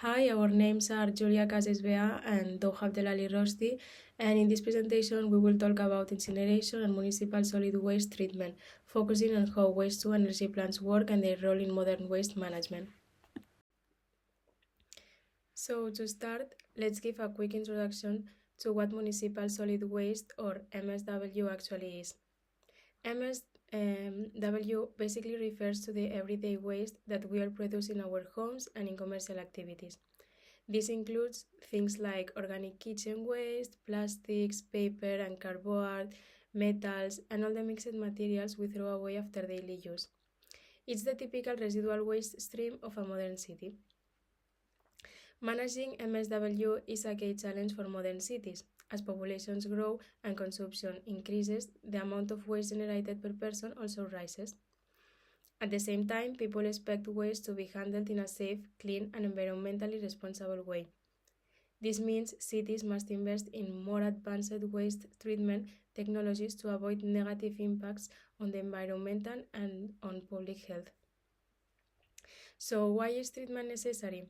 Hi, our names are Julia Casesbea and Douha Abdelaali Rosti, and in this presentation we will talk about incineration and municipal solid waste treatment, focusing on how waste-to-energy plants work and their role in modern waste management. So to start, let's give a quick introduction to what municipal solid waste or MSW actually is. MSW basically refers to the everyday waste that we all produce in our homes and in commercial activities. This includes things like organic kitchen waste, plastics, paper and cardboard, metals, and all the mixed materials we throw away after daily use. It's the typical residual waste stream of a modern city. Managing MSW is a key challenge for modern cities. As populations grow and consumption increases, the amount of waste generated per person also rises. At the same time, people expect waste to be handled in a safe, clean, and environmentally responsible way. This means cities must invest in more advanced waste treatment technologies to avoid negative impacts on the environment and on public health. So, why is treatment necessary?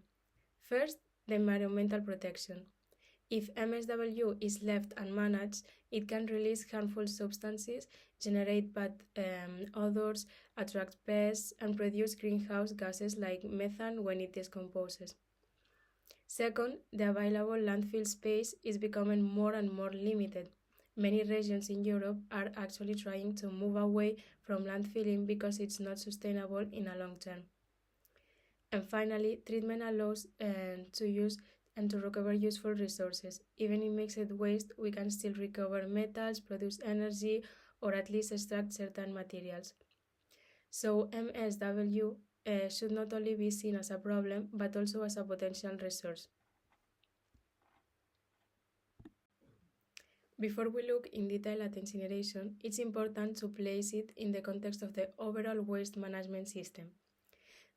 First, the environmental protection. If MSW is left unmanaged, it can release harmful substances, generate bad odors, attract pests, and produce greenhouse gases like methane when it decomposes. Second, the available landfill space is becoming more and more limited. Many regions in Europe are actually trying to move away from landfilling because it's not sustainable in a long term. And finally, treatment allows to use and to recover useful resources. Even in mixed waste, we can still recover metals, produce energy, or at least extract certain materials. So MSW should not only be seen as a problem, but also as a potential resource. Before we look in detail at incineration, it's important to place it in the context of the overall waste management system.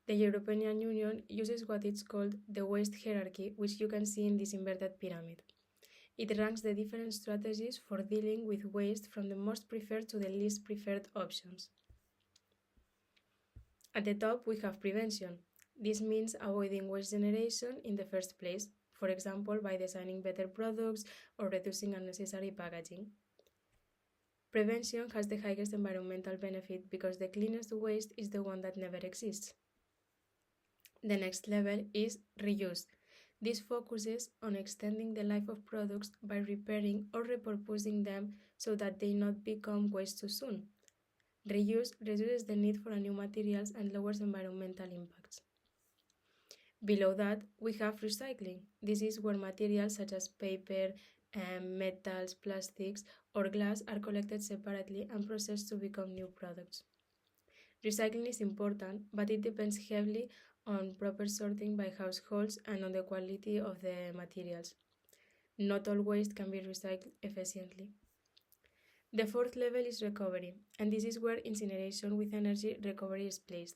The European Union uses what is called the waste hierarchy, which you can see in this inverted pyramid. It ranks the different strategies for dealing with waste from the most preferred to the least preferred options. At the top, we have prevention. This means avoiding waste generation in the first place, for example, by designing better products or reducing unnecessary packaging. Prevention has the highest environmental benefit because the cleanest waste is the one that never exists. The next level is reuse. This focuses on extending the life of products by repairing or repurposing them so that they not become waste too soon. Reuse reduces the need for new materials and lowers environmental impacts. Below that, we have recycling. This is where materials such as paper, metals, plastics, or glass are collected separately and processed to become new products. Recycling is important, but it depends heavily on proper sorting by households and on the quality of the materials. Not all waste can be recycled efficiently. The fourth level is recovery, and this is where incineration with energy recovery is placed.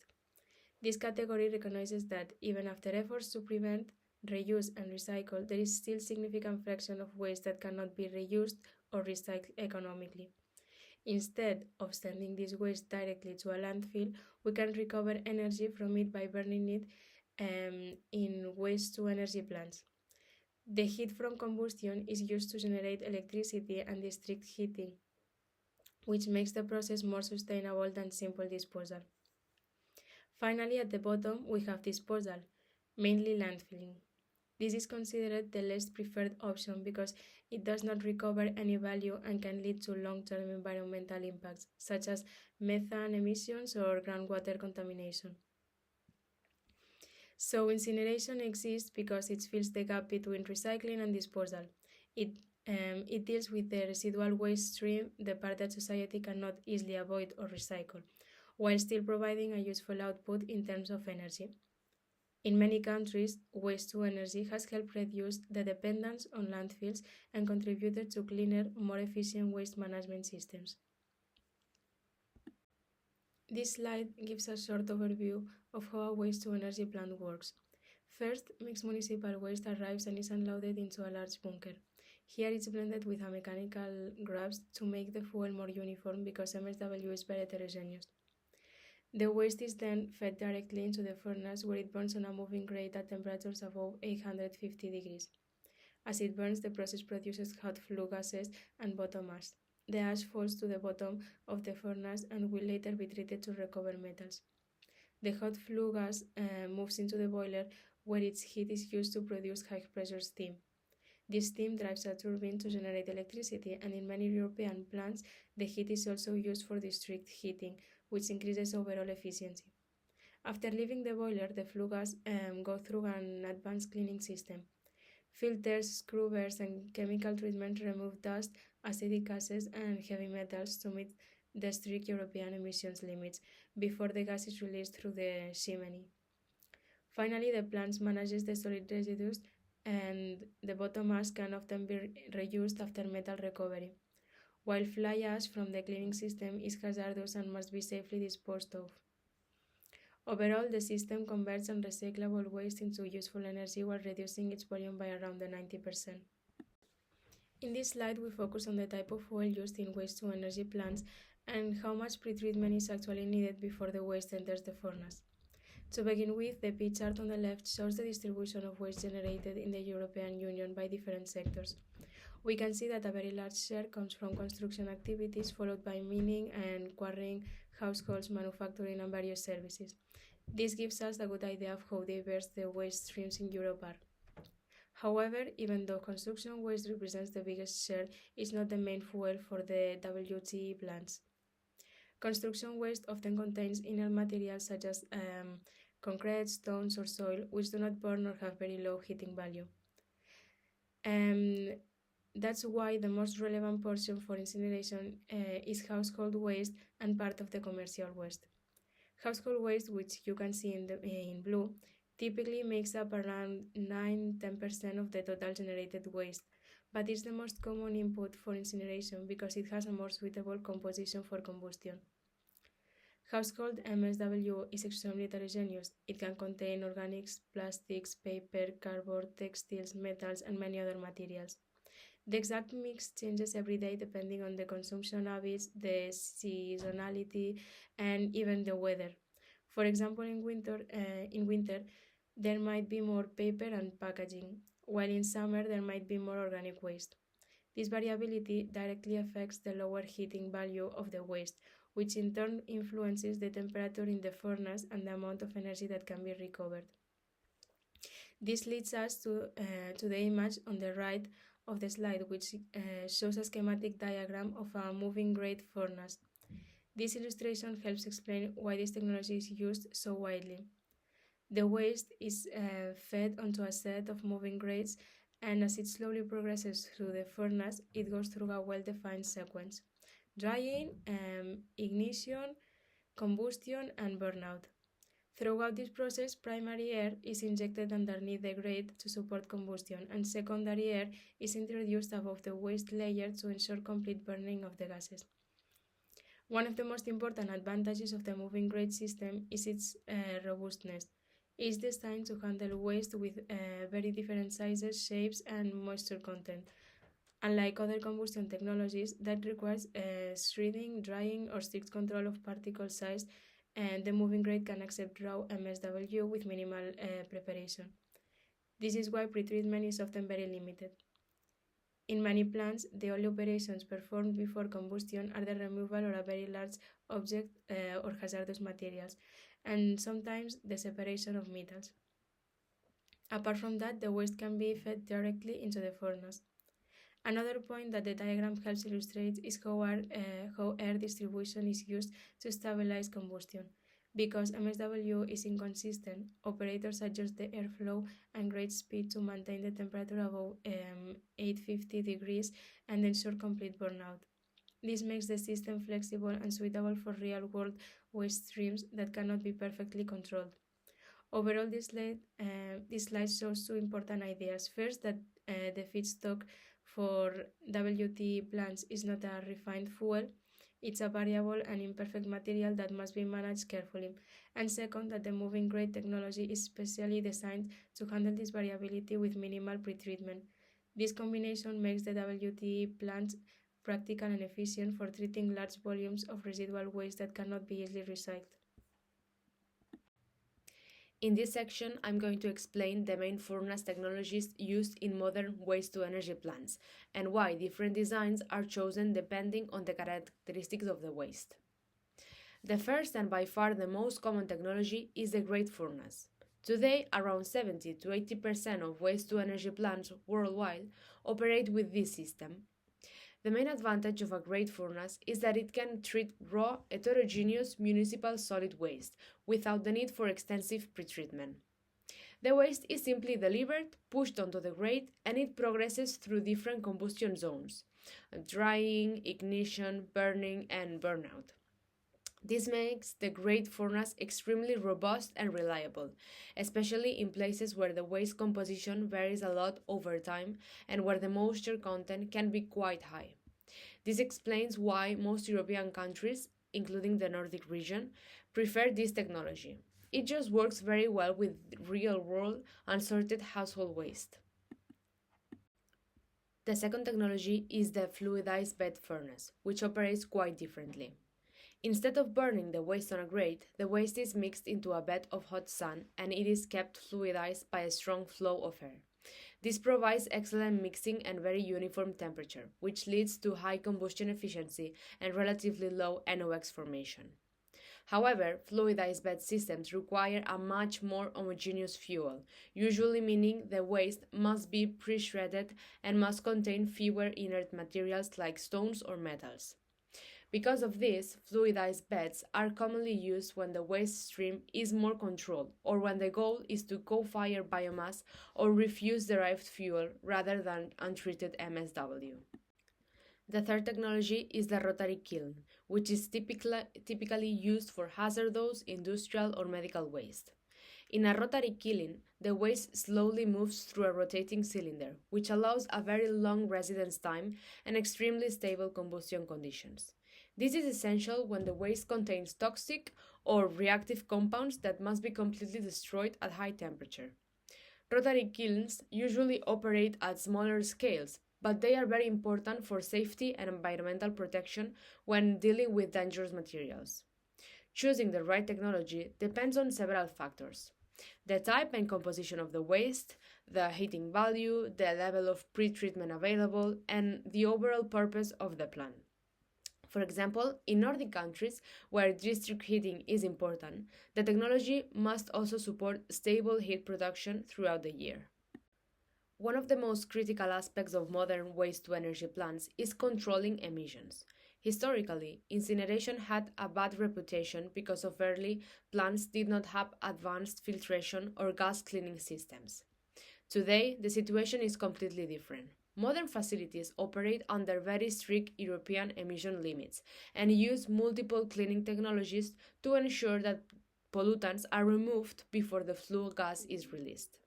This category recognizes that even after efforts to prevent, reuse, and recycle, there is still significant fraction of waste that cannot be reused or recycled economically. Instead of sending this waste directly to a landfill, we can recover energy from it by burning it in waste-to-energy plants. The heat from combustion is used to generate electricity and district heating, which makes the process more sustainable than simple disposal. Finally, at the bottom, we have disposal, mainly landfilling. This is considered the least preferred option because it does not recover any value and can lead to long-term environmental impacts, such as methane emissions or groundwater contamination. So incineration exists because it fills the gap between recycling and disposal. It deals with the residual waste stream, the part that society cannot easily avoid or recycle, while still providing a useful output in terms of energy. In many countries, waste-to-energy has helped reduce the dependence on landfills and contributed to cleaner, more efficient waste management systems. This slide gives a short overview of how a waste-to-energy plant works. First, mixed municipal waste arrives and is unloaded into a large bunker. Here it's blended with a mechanical grabs to make the fuel more uniform because MSW is very heterogeneous. The waste is then fed directly into the furnace where it burns on a moving grate at temperatures above 850 degrees. As it burns, the process produces hot flue gases and bottom ash. The ash falls to the bottom of the furnace and will later be treated to recover metals. The hot flue gas moves into the boiler where its heat is used to produce high-pressure steam. This steam drives a turbine to generate electricity, and in many European plants, the heat is also used for district heating, which increases overall efficiency. After leaving the boiler, the flue gas go through an advanced cleaning system. Filters, scrubbers, and chemical treatment remove dust, acidic gases, and heavy metals to meet the strict European emissions limits before the gas is released through the chimney. Finally, the plant manages the solid residues, and the bottom ash can often be reused after metal recovery, while fly ash from the cleaning system is hazardous and must be safely disposed of. Overall, the system converts unrecyclable waste into useful energy while reducing its volume by around 90%. In this slide, we focus on the type of fuel used in waste-to-energy plants and how much pretreatment is actually needed before the waste enters the furnace. To begin with, the pie chart on the left shows the distribution of waste generated in the European Union by different sectors. We can see that a very large share comes from construction activities, followed by mining and quarrying, households, manufacturing, and various services. This gives us a good idea of how diverse the waste streams in Europe are. However, even though construction waste represents the biggest share, it's not the main fuel for the WTE plants. Construction waste often contains inert materials such as concrete, stones, or soil, which do not burn or have very low heating value. That's why the most relevant portion for incineration is household waste and part of the commercial waste. Household waste, which you can see in blue, typically makes up around 9–10% of the total generated waste, but it's the most common input for incineration because it has a more suitable composition for combustion. Household MSW is extremely heterogeneous. It can contain organics, plastics, paper, cardboard, textiles, metals, and many other materials. The exact mix changes every day depending on the consumption habits, the seasonality, and even the weather. For example, in winter, there might be more paper and packaging, while in summer there might be more organic waste. This variability directly affects the lower heating value of the waste, which in turn influences the temperature in the furnace and the amount of energy that can be recovered. This leads us to the image on the right of the slide, which shows a schematic diagram of a moving grate furnace. This illustration helps explain why this technology is used so widely. The waste is fed onto a set of moving grates, and as it slowly progresses through the furnace, it goes through a well-defined sequence: drying, ignition, combustion, and burnout. Throughout this process, primary air is injected underneath the grate to support combustion, and secondary air is introduced above the waste layer to ensure complete burning of the gases. One of the most important advantages of the moving grate system is its robustness. It is designed to handle waste with very different sizes, shapes, and moisture content. Unlike other combustion technologies that requires shredding, drying, or strict control of particle size, and the moving grate can accept raw MSW with minimal preparation. This is why pretreatment is often very limited. In many plants, the only operations performed before combustion are the removal of a very large object or hazardous materials, and sometimes the separation of metals. Apart from that, the waste can be fed directly into the furnace. Another point that the diagram helps illustrate is how air distribution is used to stabilize combustion. Because MSW is inconsistent, operators adjust the airflow and grate speed to maintain the temperature above 850 degrees and ensure complete burnout. This makes the system flexible and suitable for real-world waste streams that cannot be perfectly controlled. Overall, this slide shows two important ideas. First, that the feedstock for WTE plants is not a refined fuel. It's a variable and imperfect material that must be managed carefully. And second, that the moving grate technology is specially designed to handle this variability with minimal pretreatment. This combination makes the WTE plants practical and efficient for treating large volumes of residual waste that cannot be easily recycled. In this section, I'm going to explain the main furnace technologies used in modern waste-to-energy plants and why different designs are chosen depending on the characteristics of the waste. The first and by far the most common technology is the grate furnace. Today, around 70 to 80% of waste-to-energy plants worldwide operate with this system. The main advantage of a grate furnace is that it can treat raw, heterogeneous municipal solid waste without the need for extensive pretreatment. The waste is simply delivered, pushed onto the grate, and it progresses through different combustion zones: drying, ignition, burning, and burnout. This makes the grate furnace extremely robust and reliable, especially in places where the waste composition varies a lot over time and where the moisture content can be quite high. This explains why most European countries, including the Nordic region, prefer this technology. It just works very well with real-world unsorted household waste. The second technology is the fluidized bed furnace, which operates quite differently. Instead of burning the waste on a grate, the waste is mixed into a bed of hot sun and it is kept fluidized by a strong flow of air. This provides excellent mixing and very uniform temperature, which leads to high combustion efficiency and relatively low NOx formation. However, fluidized bed systems require a much more homogeneous fuel, usually meaning the waste must be pre-shredded and must contain fewer inert materials like stones or metals. Because of this, fluidized beds are commonly used when the waste stream is more controlled or when the goal is to co-fire biomass or refuse derived fuel rather than untreated MSW. The third technology is the rotary kiln, which is typically used for hazardous, industrial, or medical waste. In a rotary kiln, the waste slowly moves through a rotating cylinder, which allows a very long residence time and extremely stable combustion conditions. This is essential when the waste contains toxic or reactive compounds that must be completely destroyed at high temperature. Rotary kilns usually operate at smaller scales, but they are very important for safety and environmental protection when dealing with dangerous materials. Choosing the right technology depends on several factors: the type and composition of the waste, the heating value, the level of pretreatment available, and the overall purpose of the plant. For example, in Nordic countries, where district heating is important, the technology must also support stable heat production throughout the year. One of the most critical aspects of modern waste-to-energy plants is controlling emissions. Historically, incineration had a bad reputation because of early plants did not have advanced filtration or gas cleaning systems. Today, the situation is completely different. Modern facilities operate under very strict European emission limits and use multiple cleaning technologies to ensure that pollutants are removed before the flue gas is released.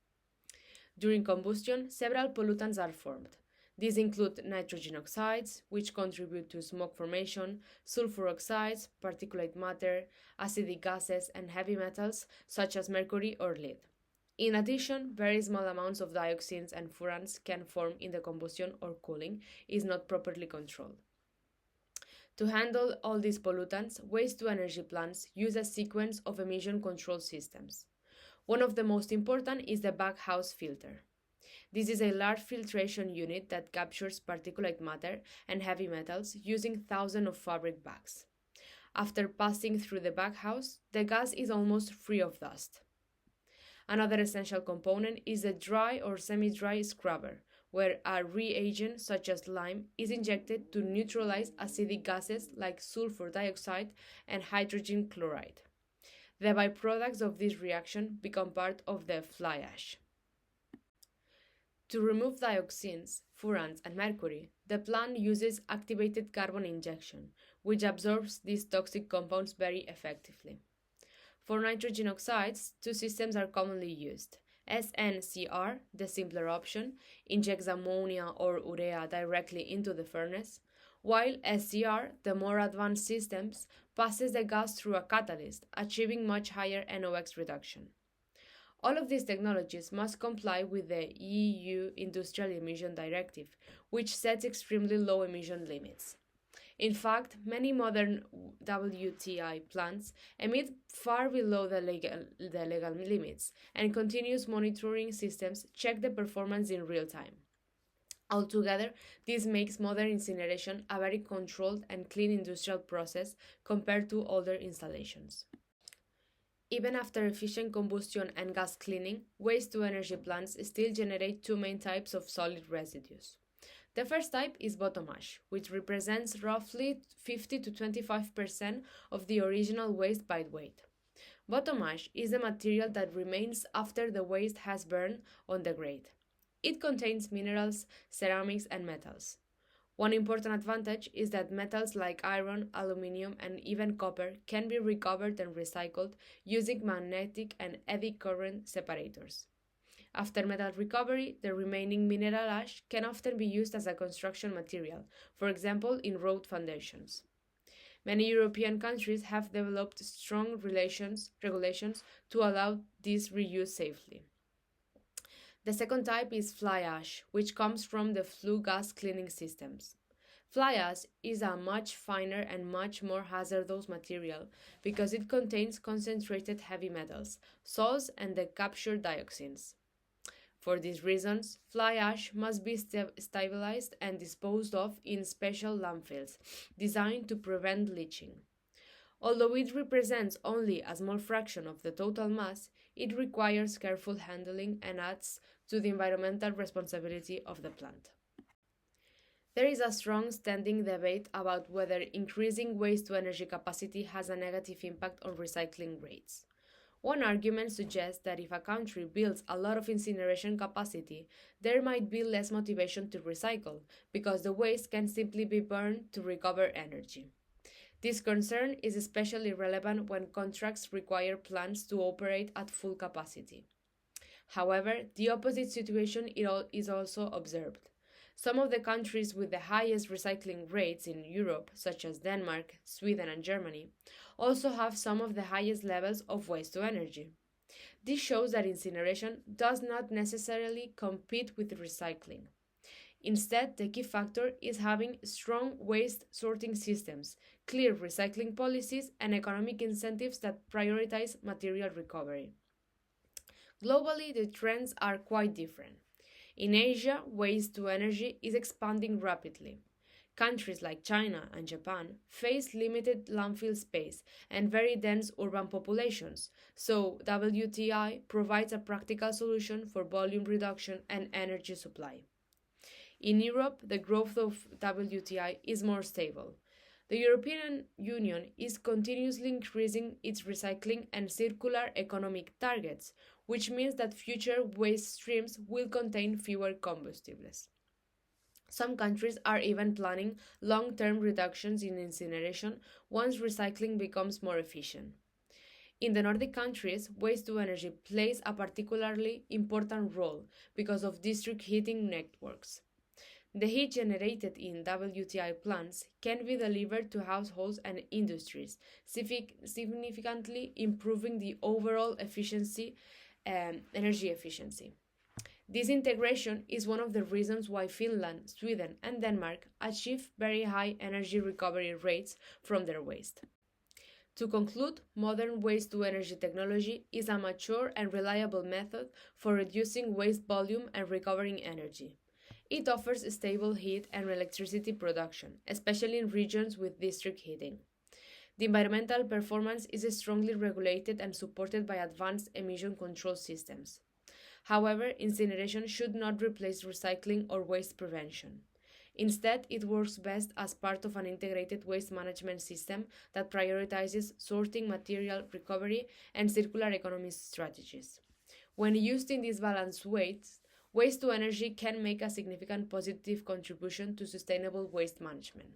During combustion, several pollutants are formed. These include nitrogen oxides, which contribute to smoke formation, sulfur oxides, particulate matter, acidic gases, and heavy metals such as mercury or lead. In addition, very small amounts of dioxins and furans can form in the combustion or cooling is not properly controlled. To handle all these pollutants, waste-to-energy plants use a sequence of emission control systems. One of the most important is the baghouse filter. This is a large filtration unit that captures particulate matter and heavy metals using thousands of fabric bags. After passing through the baghouse, the gas is almost free of dust. Another essential component is the dry or semi-dry scrubber, where a reagent such as lime is injected to neutralize acidic gases like sulfur dioxide and hydrogen chloride. The byproducts of this reaction become part of the fly ash. To remove dioxins, furans, and mercury, the plant uses activated carbon injection, which absorbs these toxic compounds very effectively. For nitrogen oxides, two systems are commonly used. SNCR, the simpler option, injects ammonia or urea directly into the furnace, while SCR, the more advanced systems, passes the gas through a catalyst, achieving much higher NOx reduction. All of these technologies must comply with the EU Industrial Emission Directive, which sets extremely low emission limits. In fact, many modern WTI plants emit far below the legal limits, and continuous monitoring systems check the performance in real time. Altogether, this makes modern incineration a very controlled and clean industrial process compared to older installations. Even after efficient combustion and gas cleaning, waste to energy plants still generate two main types of solid residues. The first type is bottom ash, which represents roughly 50 to 25% of the original waste by weight. Bottom ash is the material that remains after the waste has burned on the grate. It contains minerals, ceramics, and metals. One important advantage is that metals like iron, aluminium, and even copper can be recovered and recycled using magnetic and eddy current separators. After metal recovery, the remaining mineral ash can often be used as a construction material, for example, in road foundations. Many European countries have developed strong regulations to allow this reuse safely. The second type is fly ash, which comes from the flue gas cleaning systems. Fly ash is a much finer and much more hazardous material because it contains concentrated heavy metals, salts, and the captured dioxins. For these reasons, fly ash must be stabilized and disposed of in special landfills designed to prevent leaching. Although it represents only a small fraction of the total mass, it requires careful handling and adds to the environmental responsibility of the plant. There is a strong standing debate about whether increasing waste to energy capacity has a negative impact on recycling rates. One argument suggests that if a country builds a lot of incineration capacity, there might be less motivation to recycle, because the waste can simply be burned to recover energy. This concern is especially relevant when contracts require plants to operate at full capacity. However, the opposite situation is also observed. Some of the countries with the highest recycling rates in Europe, such as Denmark, Sweden, and Germany, also have some of the highest levels of waste to energy. This shows that incineration does not necessarily compete with recycling. Instead, the key factor is having strong waste sorting systems, clear recycling policies, and economic incentives that prioritize material recovery. Globally, the trends are quite different. In Asia, waste to energy is expanding rapidly. Countries like China and Japan face limited landfill space and very dense urban populations, so WTI provides a practical solution for volume reduction and energy supply. In Europe, the growth of WTI is more stable. The European Union is continuously increasing its recycling and circular economic targets, which means that future waste streams will contain fewer combustibles. Some countries are even planning long-term reductions in incineration once recycling becomes more efficient. In the Nordic countries, waste to energy plays a particularly important role because of district heating networks. The heat generated in WTI plants can be delivered to households and industries, significantly improving the overall energy efficiency. This integration is one of the reasons why Finland, Sweden, and Denmark achieve very high energy recovery rates from their waste. To conclude, modern waste-to-energy technology is a mature and reliable method for reducing waste volume and recovering energy. It offers stable heat and electricity production, especially in regions with district heating. The environmental performance is strongly regulated and supported by advanced emission control systems. However, incineration should not replace recycling or waste prevention. Instead, it works best as part of an integrated waste management system that prioritizes sorting, material recovery, and circular economy strategies. When used in these balanced ways, waste to energy can make a significant positive contribution to sustainable waste management.